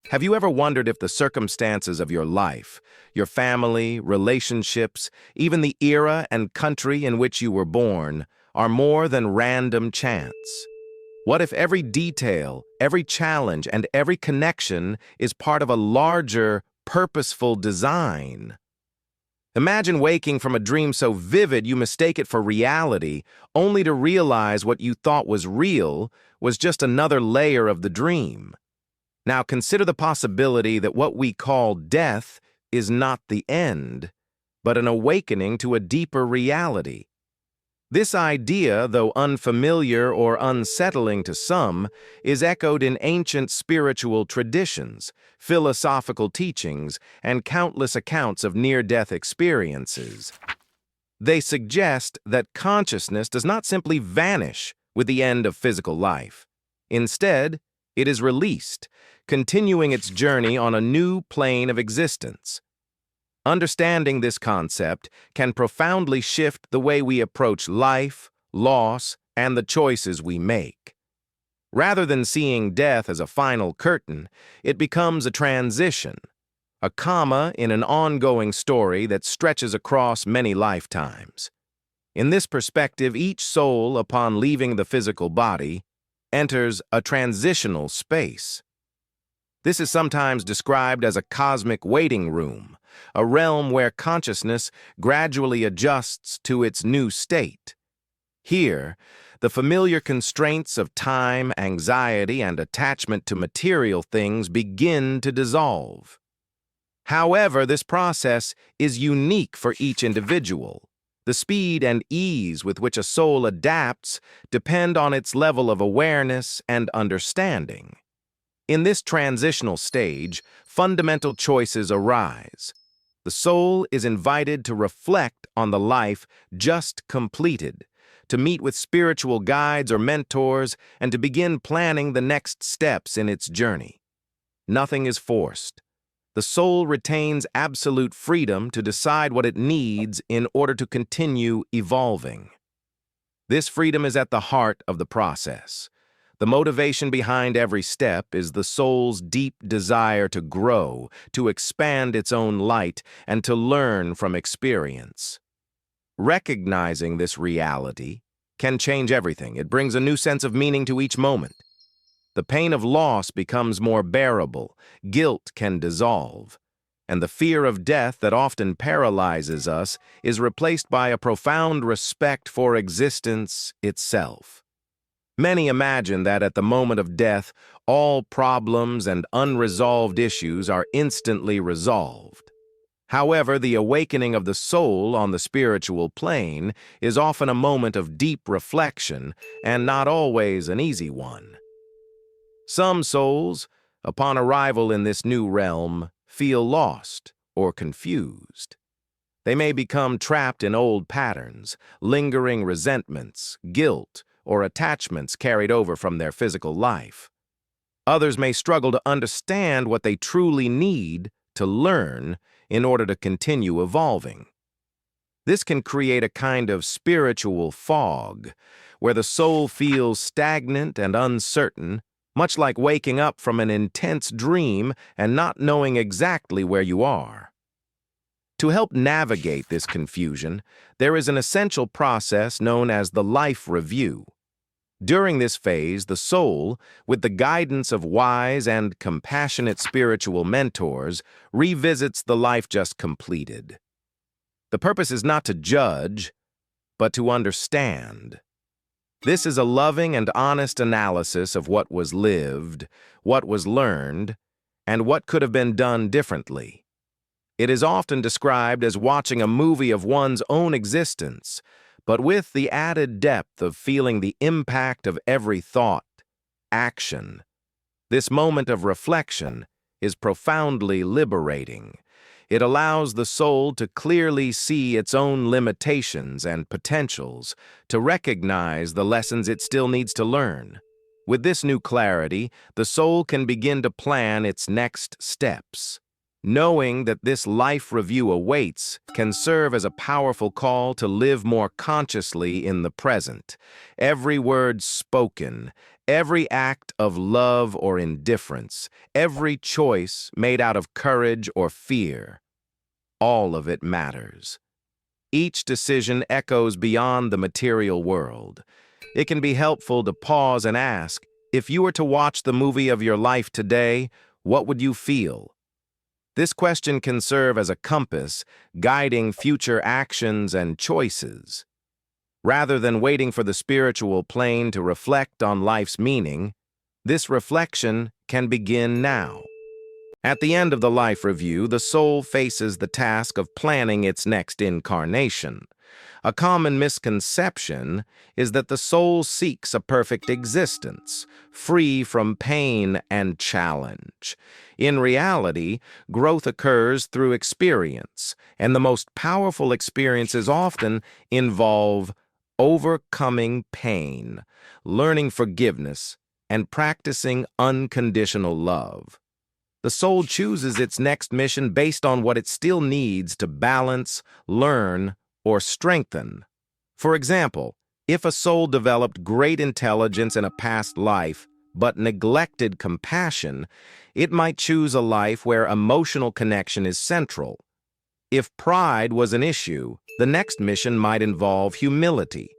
Have you ever wondered if the circumstances of your life, your family, relationships, even the era and country in which you were born, are more than random chance? What if every detail, every challenge, and every connection is part of a larger, purposeful design? Imagine waking from a dream so vivid you mistake it for reality, only to realize what you thought was real was just another layer of the dream. Now consider the possibility that what we call death is not the end, but an awakening to a deeper reality. This idea, though unfamiliar or unsettling to some, is echoed in ancient spiritual traditions, philosophical teachings, and countless accounts of near-death experiences. They suggest that consciousness does not simply vanish with the end of physical life. Instead, it is released, continuing its journey on a new plane of existence. Understanding this concept can profoundly shift the way we approach life, loss, and the choices we make. Rather than seeing death as a final curtain, it becomes a transition, a comma in an ongoing story that stretches across many lifetimes. In this perspective, each soul, upon leaving the physical body, enters a transitional space. This is sometimes described as a cosmic waiting room, a realm where consciousness gradually adjusts to its new state. Here, the familiar constraints of time, anxiety, and attachment to material things begin to dissolve. However, this process is unique for each individual. The speed and ease with which a soul adapts depend on its level of awareness and understanding. In this transitional stage, fundamental choices arise. The soul is invited to reflect on the life just completed, to meet with spiritual guides or mentors, and to begin planning the next steps in its journey. Nothing is forced. The soul retains absolute freedom to decide what it needs in order to continue evolving. This freedom is at the heart of the process. The motivation behind every step is the soul's deep desire to grow, to expand its own light, and to learn from experience. Recognizing this reality can change everything. It brings a new sense of meaning to each moment. The pain of loss becomes more bearable, guilt can dissolve, and the fear of death that often paralyzes us is replaced by a profound respect for existence itself. Many imagine that at the moment of death, all problems and unresolved issues are instantly resolved. However, the awakening of the soul on the spiritual plane is often a moment of deep reflection and not always an easy one. Some souls, upon arrival in this new realm, feel lost or confused. They may become trapped in old patterns, lingering resentments, guilt, or attachments carried over from their physical life. Others may struggle to understand what they truly need to learn in order to continue evolving. This can create a kind of spiritual fog, where the soul feels stagnant and uncertain, much like waking up from an intense dream and not knowing exactly where you are. To help navigate this confusion, there is an essential process known as the life review. During this phase, the soul, with the guidance of wise and compassionate spiritual mentors, revisits the life just completed. The purpose is not to judge, but to understand. This is a loving and honest analysis of what was lived, what was learned, and what could have been done differently. It is often described as watching a movie of one's own existence, but with the added depth of feeling the impact of every thought, action. This moment of reflection is profoundly liberating. It allows the soul to clearly see its own limitations and potentials, to recognize the lessons it still needs to learn. With this new clarity, the soul can begin to plan its next steps. Knowing that this life review awaits can serve as a powerful call to live more consciously in the present. Every word spoken, Every act of love or indifference, every choice made out of courage or fear, all of it matters. Each decision echoes beyond the material world. It can be helpful to pause and ask, if you were to watch the movie of your life today, what would you feel? This question can serve as a compass, guiding future actions and choices. Rather than waiting for the spiritual plane to reflect on life's meaning, this reflection can begin now. At the end of the life review, the soul faces the task of planning its next incarnation. A common misconception is that the soul seeks a perfect existence, free from pain and challenge. In reality, growth occurs through experience, and the most powerful experiences often involve overcoming pain, learning forgiveness, and practicing unconditional love. The soul chooses its next mission based on what it still needs to balance, learn, or strengthen. For example, if a soul developed great intelligence in a past life but neglected compassion, it might choose a life where emotional connection is central. If pride was an issue, the next mission might involve humility.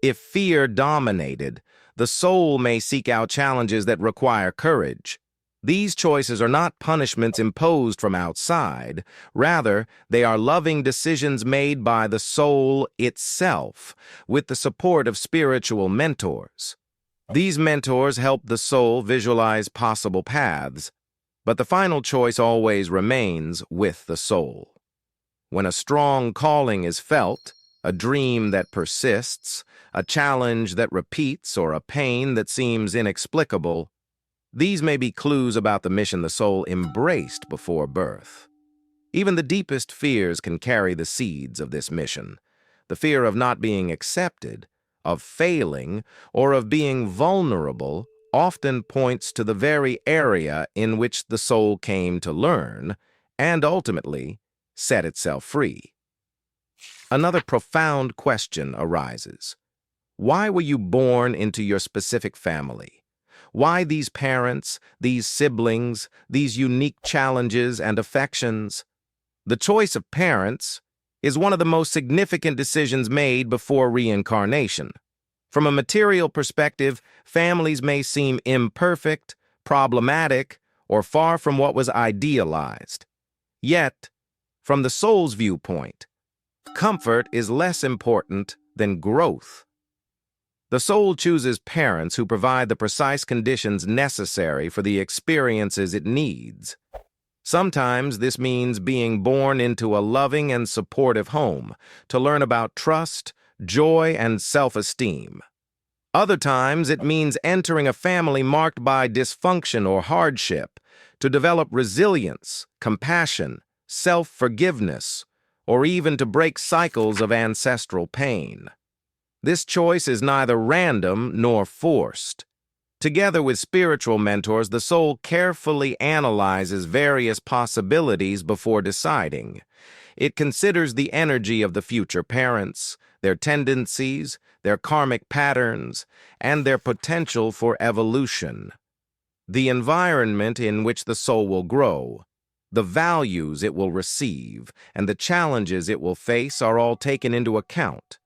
If fear dominated, the soul may seek out challenges that require courage. These choices are not punishments imposed from outside. Rather, they are loving decisions made by the soul itself, with the support of spiritual mentors. These mentors help the soul visualize possible paths, but the final choice always remains with the soul. When a strong calling is felt, a dream that persists, a challenge that repeats, or a pain that seems inexplicable, these may be clues about the mission the soul embraced before birth. Even the deepest fears can carry the seeds of this mission. The fear of not being accepted, of failing, or of being vulnerable often points to the very area in which the soul came to learn and ultimately set itself free. Another profound question arises. Why were you born into your specific family? Why these parents, these siblings, these unique challenges and affections? The choice of parents is one of the most significant decisions made before reincarnation. From a material perspective, families may seem imperfect, problematic, or far from what was idealized. Yet, from the soul's viewpoint, comfort is less important than growth. The soul chooses parents who provide the precise conditions necessary for the experiences it needs. Sometimes this means being born into a loving and supportive home to learn about trust, joy, and self-esteem. Other times it means entering a family marked by dysfunction or hardship to develop resilience, compassion, self-forgiveness, or even to break cycles of ancestral pain. This choice is neither random nor forced. Together with spiritual mentors, the soul carefully analyzes various possibilities before deciding. It considers the energy of the future parents, their tendencies, their karmic patterns, and their potential for evolution. The environment in which the soul will grow, the values it will receive, and the challenges it will face are all taken into account.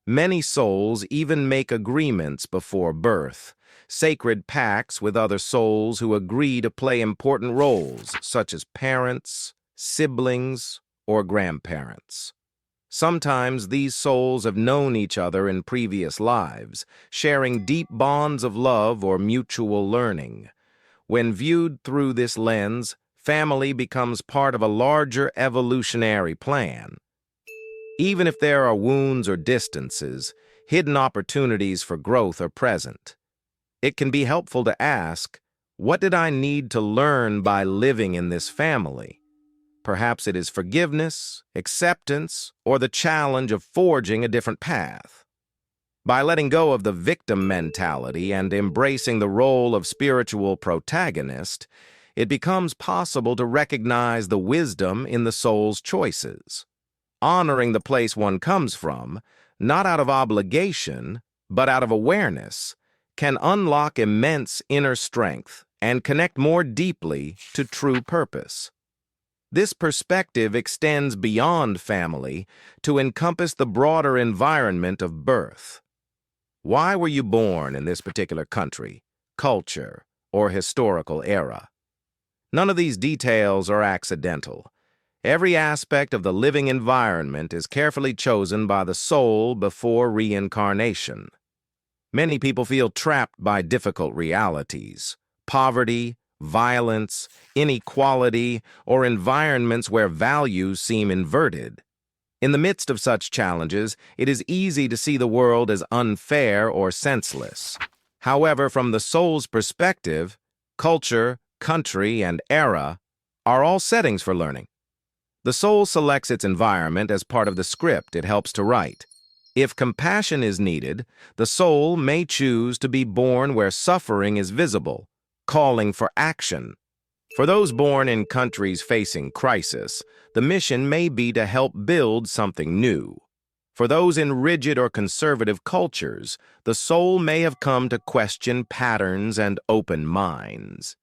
Many souls even make agreements before birth, sacred pacts with other souls who agree to play important roles, such as parents, siblings, or grandparents. Sometimes these souls have known each other in previous lives, sharing deep bonds of love or mutual learning. When viewed through this lens, family becomes part of a larger evolutionary plan. Even if there are wounds or distances, hidden opportunities for growth are present. It can be helpful to ask, what did I need to learn by living in this family? Perhaps it is forgiveness, acceptance, or the challenge of forging a different path. By letting go of the victim mentality and embracing the role of spiritual protagonist, it becomes possible to recognize the wisdom in the soul's choices. Honoring the place one comes from, not out of obligation, but out of awareness, can unlock immense inner strength and connect more deeply to true purpose. This perspective extends beyond family to encompass the broader environment of birth. Why were you born in this particular country, culture, or historical era? None of these details are accidental. Every aspect of the living environment is carefully chosen by the soul before reincarnation. Many people feel trapped by difficult realities, poverty, violence, inequality, or environments where values seem inverted. In the midst of such challenges, it is easy to see the world as unfair or senseless. However, from the soul's perspective, culture, country, and era are all settings for learning. The soul selects its environment as part of the script it helps to write. If compassion is needed, the soul may choose to be born where suffering is visible, calling for action. For those born in countries facing crisis, the mission may be to help build something new. For those in rigid or conservative cultures, the soul may have come to question patterns and open minds.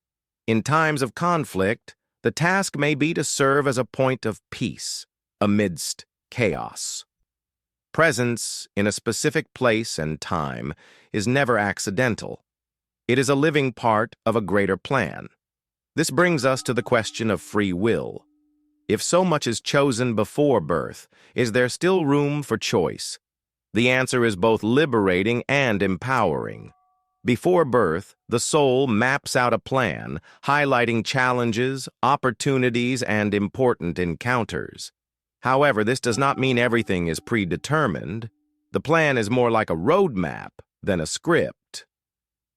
In times of conflict, the task may be to serve as a point of peace amidst chaos. Presence in a specific place and time is never accidental. It is a living part of a greater plan. This brings us to the question of free will. If so much is chosen before birth, is there still room for choice? The answer is both liberating and empowering. Before birth, the soul maps out a plan, highlighting challenges, opportunities, and important encounters. However, this does not mean everything is predetermined. The plan is more like a roadmap than a script.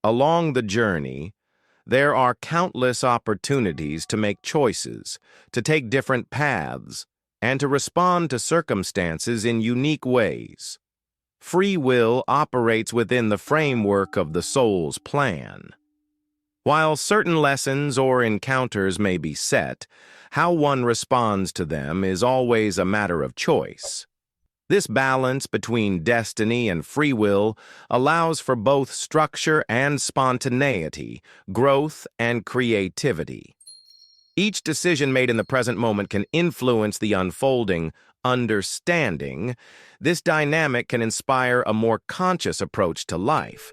Along the journey, there are countless opportunities to make choices, to take different paths, and to respond to circumstances in unique ways. Free will operates within the framework of the soul's plan. While certain lessons or encounters may be set, how one responds to them is always a matter of choice. This balance between destiny and free will allows for both structure and spontaneity, growth and creativity. Each decision made in the present moment can influence the unfolding understanding. This dynamic can inspire a more conscious approach to life.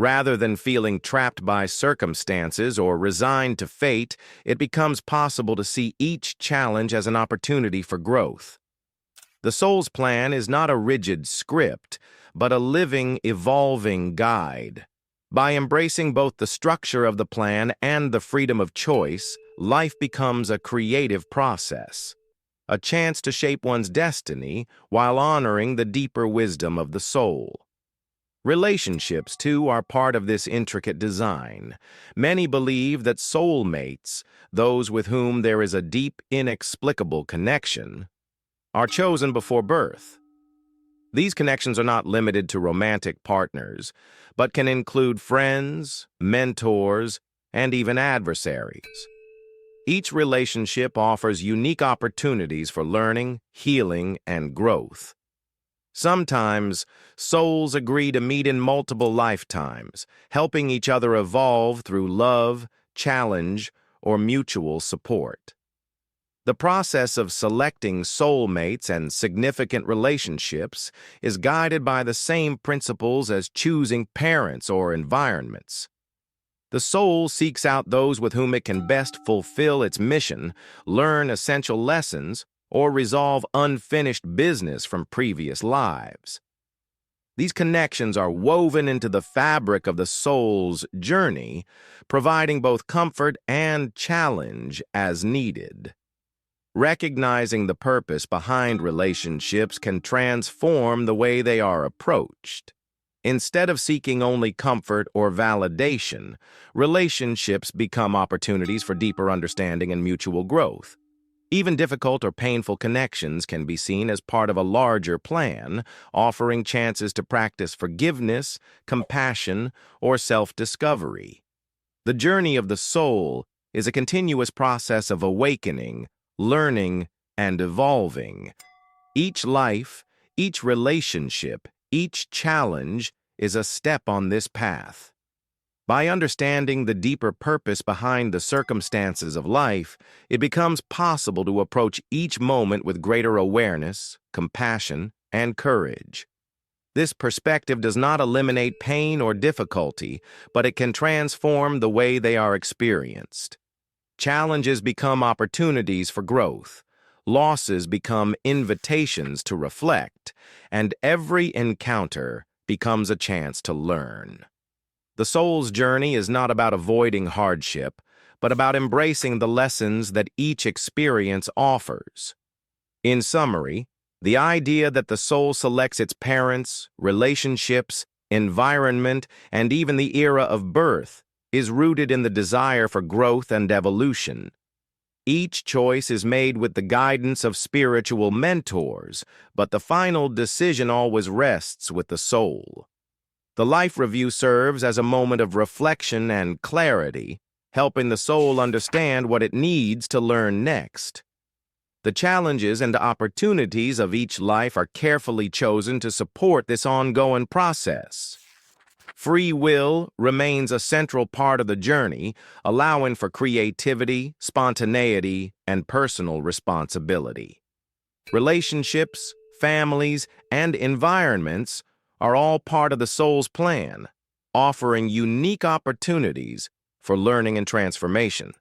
Rather than feeling trapped by circumstances or resigned to fate, it becomes possible to see each challenge as an opportunity for growth. The soul's plan is not a rigid script, but a living, evolving guide. By embracing both the structure of the plan and the freedom of choice, life becomes a creative process, a chance to shape one's destiny while honoring the deeper wisdom of the soul. Relationships, too, are part of this intricate design. Many believe that soulmates, those with whom there is a deep, inexplicable connection, are chosen before birth. These connections are not limited to romantic partners, but can include friends, mentors, and even adversaries. Each relationship offers unique opportunities for learning, healing, and growth. Sometimes, souls agree to meet in multiple lifetimes, helping each other evolve through love, challenge, or mutual support. The process of selecting soulmates and significant relationships is guided by the same principles as choosing parents or environments. The soul seeks out those with whom it can best fulfill its mission, learn essential lessons, or resolve unfinished business from previous lives. These connections are woven into the fabric of the soul's journey, providing both comfort and challenge as needed. Recognizing the purpose behind relationships can transform the way they are approached. Instead of seeking only comfort or validation, relationships become opportunities for deeper understanding and mutual growth. Even difficult or painful connections can be seen as part of a larger plan, offering chances to practice forgiveness, compassion, or self-discovery. The journey of the soul is a continuous process of awakening, learning, and evolving. Each life, each relationship, each challenge is a step on this path. By understanding the deeper purpose behind the circumstances of life, it becomes possible to approach each moment with greater awareness, compassion, and courage. This perspective does not eliminate pain or difficulty, but it can transform the way they are experienced. Challenges become opportunities for growth. Losses become invitations to reflect, and every encounter becomes a chance to learn. The soul's journey is not about avoiding hardship, but about embracing the lessons that each experience offers. In summary, the idea that the soul selects its parents, relationships, environment, and even the era of birth is rooted in the desire for growth and evolution. Each choice is made with the guidance of spiritual mentors, but the final decision always rests with the soul. The life review serves as a moment of reflection and clarity, helping the soul understand what it needs to learn next. The challenges and opportunities of each life are carefully chosen to support this ongoing process. Free will remains a central part of the journey, allowing for creativity, spontaneity, and personal responsibility. Relationships, families, and environments are all part of the soul's plan, offering unique opportunities for learning and transformation.